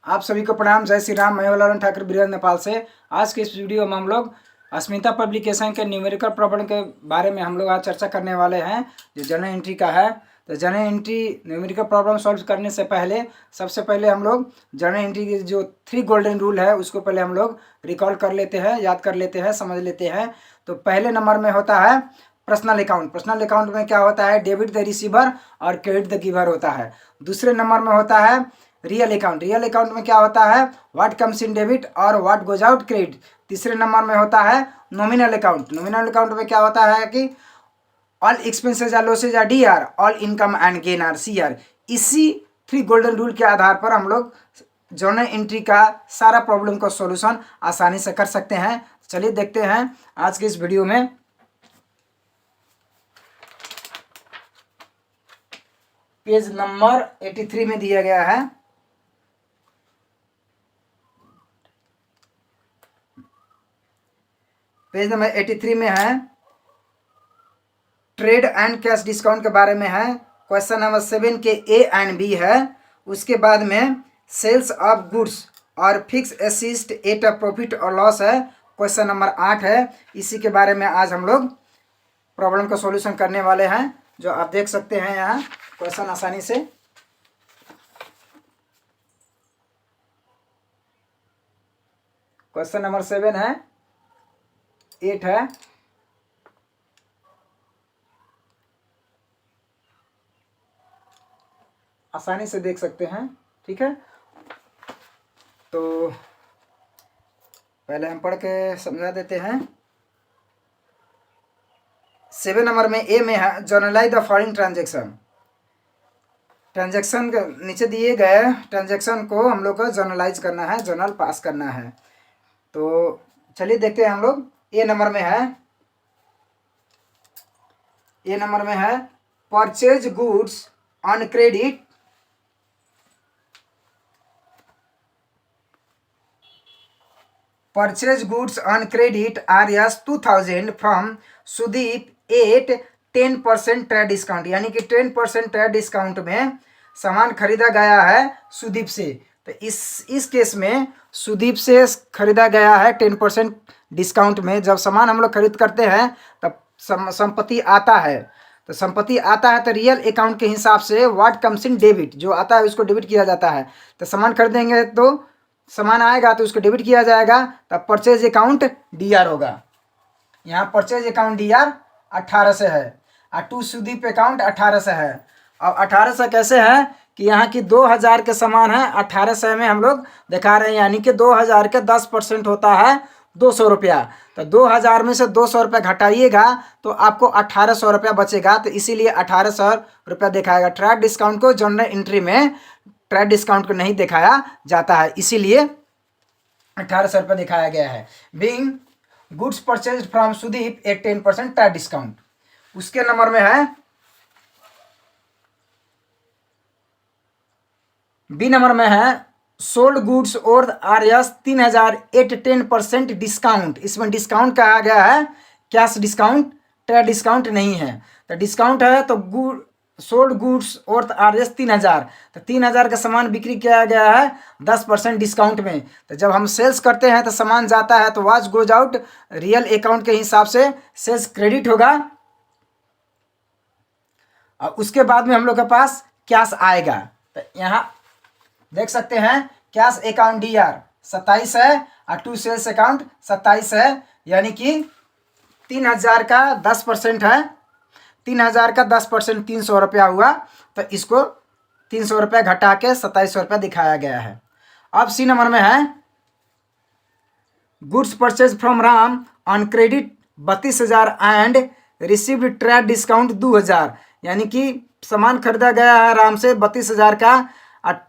आप सभी को प्रणाम। जय श्री राम। मैं वलारण ठाकुर बिरज नेपाल से। आज के इस वीडियो में हम लोग अस्मिता पब्लिकेशन के न्यूमेरिकल प्रॉब्लम के बारे में हम लोग आज चर्चा करने वाले हैं, जो जनरल एंट्री का है। तो general entry numerical problem solve करने से पहले सबसे पहले हम लोग जनरल एंट्री के जो 3 गोल्डन रूल है उसको पहले हम लोग रिकॉल कर लेते हैं, याद कर लेते हैं, समझ लेते हैं। तो पहले नंबर में होता है पर्सनल अकाउंट। पर्सनल अकाउंट में क्या होता है? डेबिट द रिसीवर और क्रेडिट द गिवर होता है। दूसरे नंबर में होता है रियल अकाउंट। रियल अकाउंट में क्या होता है? व्हाट कम्स इन डेबिट और व्हाट गोज आउट क्रेडिट। तीसरे नंबर में होता है नॉमिनल अकाउंट। नॉमिनल अकाउंट में क्या होता है कि all expenses are losses are D R, all income and gain are C R. इसी 3 गोल्डन रूल के आधार पर हम लोग जर्नल एंट्री का सारा प्रॉब्लम का सॉल्यूशन आसानी से कर सकते हैं। चलिए देखते हैं आज के इस वीडियो में। पेज नंबर 83 में दिया गया है। पेज नंबर 83 में है, ट्रेड एंड कैश डिस्काउंट के बारे में है। क्वेश्चन नंबर 7 के ए एंड बी है। उसके बाद में सेल्स ऑफ गुड्स और fix assist at a profit और लॉस है। क्वेश्चन नंबर 8 है। इसी के बारे में आज हम लोग प्रॉब्लम का सॉल्यूशन करने वाले हैं, जो आप देख सकते हैं यहाँ क्वेश्चन आसानी से। क्वेश्चन नंबर 7 है, 8 है। आसानी से देख सकते हैं, ठीक है। तो पहले हम पढ़ के समझा देते हैं। 7 नंबर में ए में है, generalized the following transaction. Transaction के नीचे दिए गए ट्रांजेक्शन को हम लोग को जर्नलाइज करना है, जर्नल पास करना है। तो चलिए देखते हैं हम लोग। ए नंबर में है, ए नंबर में है purchase goods on credit purchase goods on credit R S 2000 from Sudeep at 10% trade discount. यानी कि 10% ट्रेड डिस्काउंट में सामान खरीदा गया है सुदीप से। तो इस केस में सुदीप से खरीदा गया है 10% डिस्काउंट में। जब सामान हम लोग खरीद करते हैं तब संपत्ति आता है। तो संपत्ति आता है तो रियल अकाउंट के हिसाब से व्हाट कम्स इन डेबिट, जो आता है उसको डेबिट किया जाता है। तो सामान खरीदेंगे तो सामान आएगा तो उसको डेबिट किया जाएगा, तब परचेज अकाउंट डी आर होगा। यहाँ परचेज अकाउंट डी आर 18 से है और टू सुदीप अकाउंट 18 से है। अब 18 से कैसे है कि यहाँ की 2000 के सामान है, 1800 में हम लोग दिखा रहे हैं। यानी कि 2000 के 10% होता है 200 रुपया। तो 2000 में से 200 रुपया घटाइएगा तो आपको 1800 रुपया बचेगा। तो इसीलिए 1800 रुपया दिखाएगा। ट्रेड डिस्काउंट को जनरल एंट्री में ट्रेड डिस्काउंट को नहीं दिखाया जाता है, इसीलिए 1800 रुपये दिखाया गया है। Being goods purchase from Sudeep at 10% trade discount. उसके नंबर में है बी नंबर में है सोल्ड गुड्स और आर एस 3000 एट 10% डिस्काउंट। इसमें डिस्काउंट कहा गया है कैश डिस्काउंट, ट्रेड डिस्काउंट नहीं है। तो डिस्काउंट है तो सोल्ड गुड्स और आर एस 3000। तो 3000 का सामान बिक्री किया गया है 10% डिस्काउंट में। तो जब हम सेल्स करते हैं तो सामान जाता है तो watch goes out real account के हिसाब से सेल्स क्रेडिट होगा। और उसके बाद में हम लोग के पास कैश आएगा। तो यहाँ देख सकते हैं कैश अकाउंट डी आर 27 है और टू सेल्स अकाउंट 27 है। यानी कि 3000 का 10% है। 3000 का 10% 300 रुपया हुआ। तो इसको 300 रुपया घटा के 2700 रुपया दिखाया गया है। अब सी नंबर में है goods purchase from Ram on credit 32,000 and received trade discount 2000। यानी कि सामान खरीदा गया है राम से 32,000 का और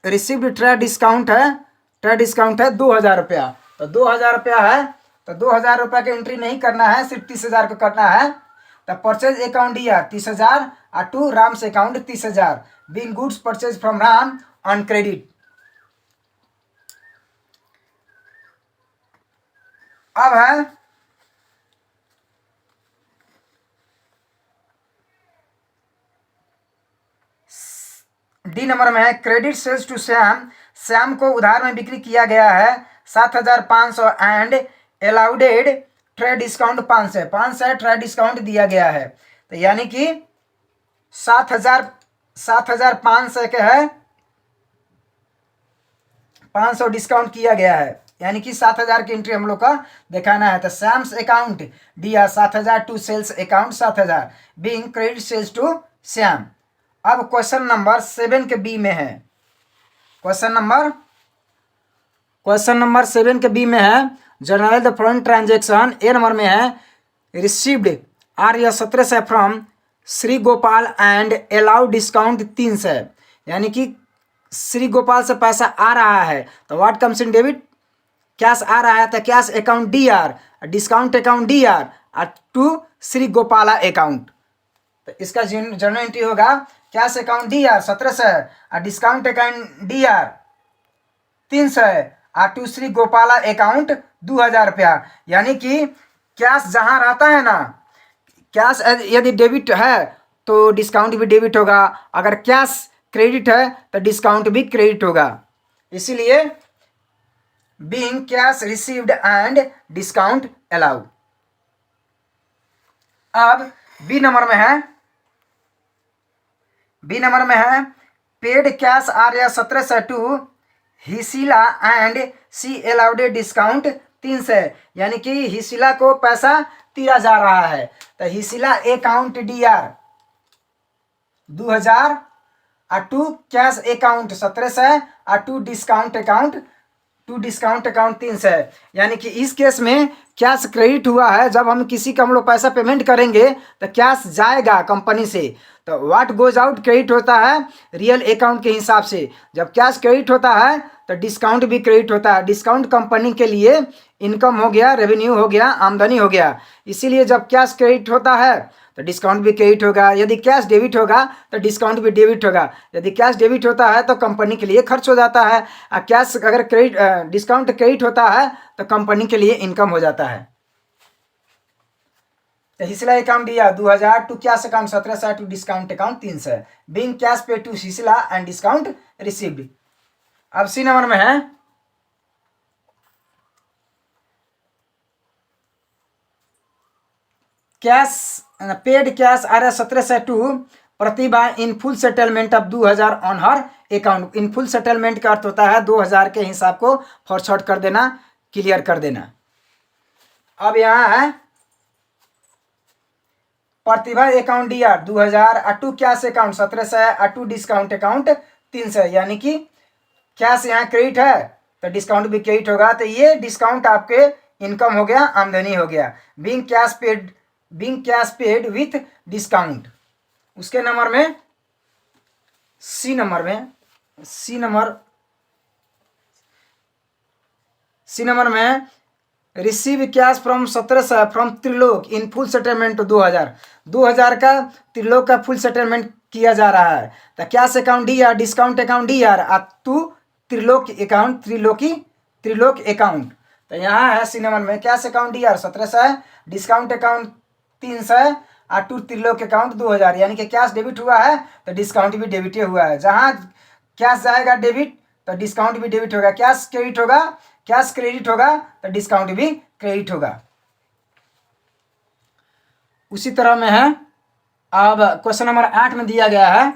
रिसीव्ड ट्रेड डिस्काउंट है 2000 रुपया। तो 2000 रुपया है तो 2000 रुपया का एंट्री नहीं करना है, सिर्फ 30,000 को करना है। तो परचेज अकाउंट डी आर 30,000 और to Ram's account 30,000। Being goods purchase from Ram on credit. अब है डी नंबर में है credit sales to Shyam Shyam को उधार में बिक्री किया गया है 7,500 and allowed trade discount 500 trade discount दिया गया है। तो यानी कि 7,500 के है 500 डिस्काउंट किया गया है, यानी कि 7,000 की एंट्री हम लोग का दिखाना है। तो सैम्स अकाउंट दिया 7,000 to sales account 7,000 being credit sales to Shyam. अब क्वेश्चन नंबर 7 के बी में है, क्वेश्चन नंबर 7 के बी में है journal the following transaction. A number में है received R 1700 from Shri Gopal and allow discount 300, यानी कि श्री गोपाल से पैसा आ रहा है तो what comes in debit, cash आ रहा है तो cash account DR, discount account DR to Shri Gopala account. तो इसका जनरल एंट्री होगा कैश अकाउंट DR 1700 और डिस्काउंट अकाउंट DR 300 और टू श्री गोपाला अकाउंट 2,000 रुपया। यानी कि कैश जहाँ रहता है ना, कैश यदि डेबिट है तो डिस्काउंट भी डेबिट होगा, अगर कैश क्रेडिट है तो डिस्काउंट भी क्रेडिट होगा। इसीलिए being cash received and discount allow. अब बी नंबर में है paid cash R 1700 to Hisila and C allowed discount 300, यानी कि हिसिला को पैसा दिया जा रहा है तो हिसिला अकाउंट DR 2,000 और टू कैश अकाउंट 1700 और टू डिस्काउंट अकाउंट 300, यानी कि इस केस में कैश क्रेडिट हुआ है। जब हम किसी का हम लोग पैसा पेमेंट करेंगे तो कैश जाएगा कंपनी से, तो व्हाट गोज आउट क्रेडिट होता है रियल अकाउंट के हिसाब से। जब कैश क्रेडिट होता है तो डिस्काउंट भी क्रेडिट होता है। डिस्काउंट कंपनी के लिए इनकम हो गया, रेवेन्यू हो गया, आमदनी हो गया। इसीलिए जब कैश क्रेडिट होता है तो डिस्काउंट भी क्रेडिट होगा, यदि कैश डेबिट होगा तो डिस्काउंट भी डेबिट होगा। यदि कैश डेबिट होता है तो कंपनी के लिए खर्च हो जाता है, और कैश अगर डिस्काउंट क्रेडिट होता है तो कंपनी के लिए इनकम हो जाता है। तो हिसला अकाउंट दिया 2,000 to cash account 1700 to discount account 300 being cash pay to Hisila and discount received. अब सी नंबर में है cash paid cash R 1700 to Pratibha in full settlement of 2,000 on her account. In full settlement का अर्थ होता है 2,000 के हिसाब को फॉरशॉर्ट कर देना, क्लियर कर देना। अब यहाँ है प्रतिभा अकाउंट DR 2,000 और टू कैश अकाउंट 1700 और टू डिस्काउंट अकाउंट 300, यानी कि कैश यहाँ क्रेडिट है तो डिस्काउंट भी क्रेडिट होगा। तो ये डिस्काउंट आपके इनकम हो गया, आमदनी हो गया। Being cash paid with discount. उसके नंबर में सी नंबर में receive cash from 1700 from Trilok in full settlement 2,000 का त्रिलोक का फुल सेटलमेंट किया जा रहा है। तो cash account DR, discount account DR to Trilok account. तो यहाँ है सी नंबर में cash account DR 1700, discount account 300 और टू त्रिलोक अकाउंट 2,000, यानी कि कैश डेबिट हुआ है तो डिस्काउंट भी डेबिट हुआ है। जहाँ कैश जाएगा डेबिट तो डिस्काउंट भी डेबिट होगा, कैश क्रेडिट होगा तो डिस्काउंट भी क्रेडिट होगा। उसी तरह में है अब क्वेश्चन नंबर 8 में दिया गया है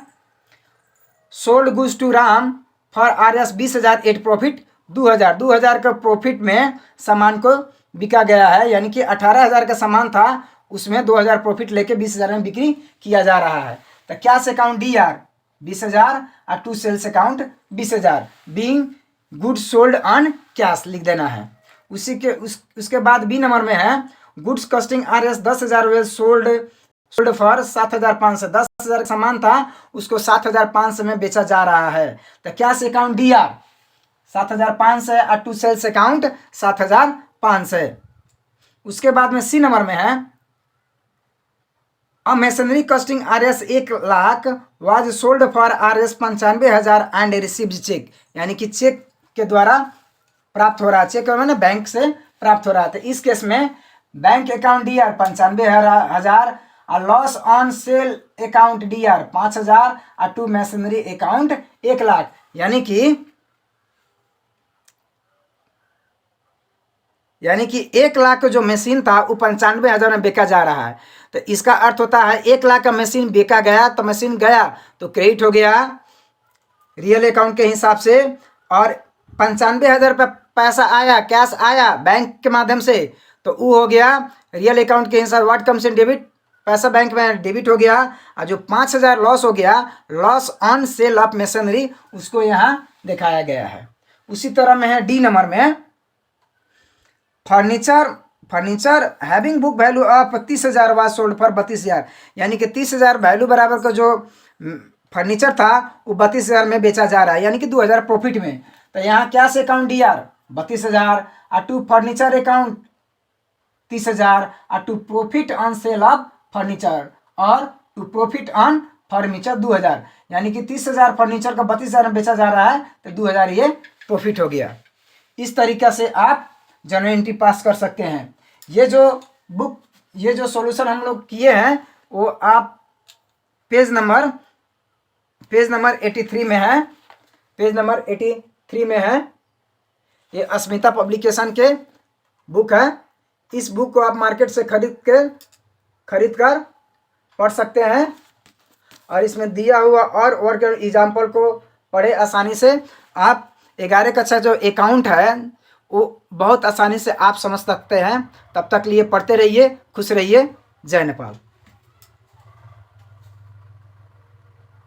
sold goods to Ram for RS 20,000 at profit 2,000 का प्रॉफिट में सामान को बिका गया है, यानी कि 18,000 का सामान था उसमें 2,000 प्रॉफिट लेके 20,000 में बिक्री किया जा रहा है। तो कैश अकाउंट DR 20,000 और to sales account 20,000 being goods sold on cash लिख देना है। उसके बाद बी नंबर में है goods costing RS 10,000 well sold for 7,500। 10,000 का सामान था उसको 7,500 में बेचा जा रहा है। तो कैश अकाउंट DR 7,500 और टू सेल्स अकाउंट 7,500। उसके बाद में सी नंबर में है masonry costing RS 1,00,000 was sold for RS 95,000 and received cheque, यानी कि चेक के द्वारा प्राप्त हो रहा है, चेक मैंने बैंक से प्राप्त हो रहा है। तो इस केस में बैंक अकाउंट DR 95,000 और loss on sale account DR 5,000 और टू मैसनरी अकाउंट 1,00,000, यानी कि यानी कि 1 लाख का जो मशीन था वो 95,000 में बेचा जा रहा है। तो इसका अर्थ होता है 1 लाख का मशीन बेचा गया तो मशीन गया तो क्रेडिट हो गया रियल अकाउंट के हिसाब से, और 95,000 पैसा आया, कैश आया बैंक के माध्यम से, तो वो हो गया रियल अकाउंट के हिसाब। व्हाट कम्स इन डेबिट, पैसा बैंक में डेबिट हो गया। और जो 5,000 लॉस हो गया, loss on sale of machinery, उसको यहाँ दिखाया गया है। उसी तरह में है डी नंबर में furniture having book value of 30,000 was sold for 32,000, यानी कि 30,000 वैल्यू बराबर का जो फर्नीचर था वो 32,000 में बेचा जा रहा है, यानी कि 2,000 प्रॉफिट में। तो यहाँ क्या से अकाउंट डी आर 32,000 और टू फर्नीचर अकाउंट 30,000 और to profit on sale of furniture और टू प्रॉफिट ऑन फर्नीचर 2,000, यानी कि 30,000 फर्नीचर का 32,000 में बेचा जा रहा है तो 2,000 ये प्रॉफिट हो गया। इस तरीक़ा से आप जनरल एंट्री पास कर सकते हैं। ये जो सॉल्यूशन हम लोग किए हैं वो आप पेज नंबर 83 में है, पेज नंबर 83 में है। ये अस्मिता पब्लिकेशन के बुक है। इस बुक को आप मार्केट से खरीद कर पढ़ सकते हैं, और इसमें दिया हुआ और वर्क एग्जाम्पल को पढ़े आसानी से। आप 11 कक्षा जो अकाउंट है वो बहुत आसानी से आप समझ सकते हैं। तब तक लिए पढ़ते रहिए, खुश रहिए। जय नेपाल।